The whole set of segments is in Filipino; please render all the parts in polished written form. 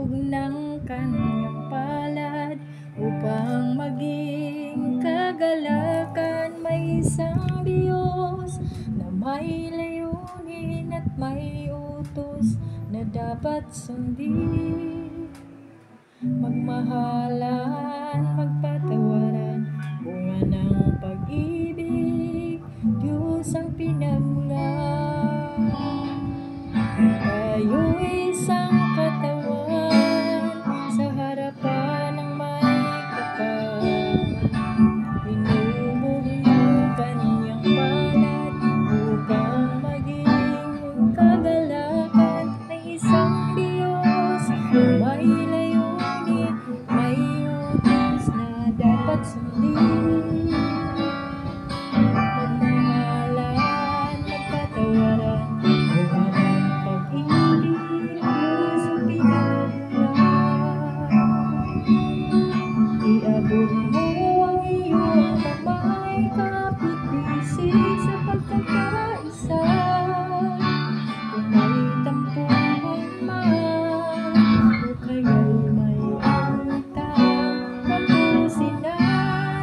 iabog ng kanyang palad upang maging kagalakan. May isang Diyos na may layunin at may utos na dapat sundin. Magmahalan, magpatawaran, bunga ng pag-ibig, Diyos ang pinagmulan. Tayo'y isang katawan sa harapan ng may kapal. Inubog ng kanyang palad upang maging kagalakan. May isang Diyos na may layunin, may utos na dapat sundin. Magmahalan, magpatawaran, bunga ng pag-ibig, Diyos ang pinagmulan. Iabog mo ang iyong kamay, kapit-bisig sa pagkakaisa. Kung may tampuhan man o kaya'y may alitan, tapusin na,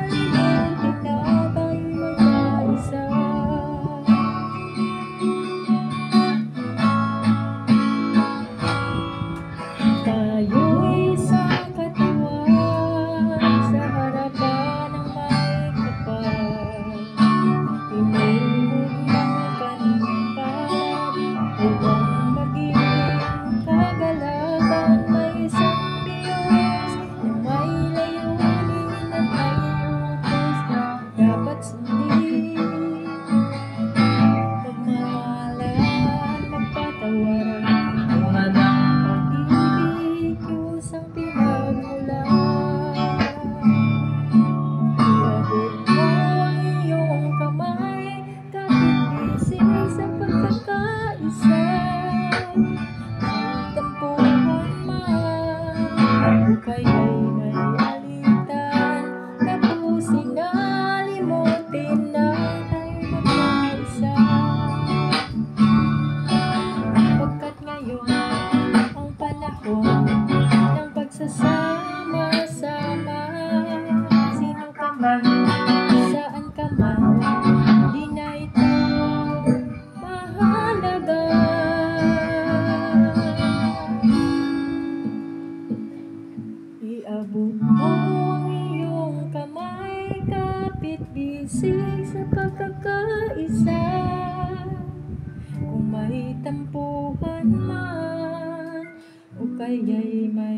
limutin na, tayo'y magkaisa. Tayo'y isang katawan sa harapan ng may kapal. Inubog ng kanyang palad upang maging kagalakan. May isang Diyos na may layunin at may utos na dapat sundin. Magmahalan, magpatawaran, bunga ng pag-ibig, Diyos ang pinagmulan. Iabot mo ang iyong kamay, kapit-bisig sa pagkakaisa. May tampuhan man o kaya'y may alitan, tapusin na, limutin na, tayo'y magkaisa. Pagkat ngayon ang panahon ng pagsasama-sama. Sino ka man, saan ka man, di na ito mahalaga. Iabot mo ang iyong kamay, kapit-bisig sa pagkakaisa. Kung may tampuhan man o kaya'y may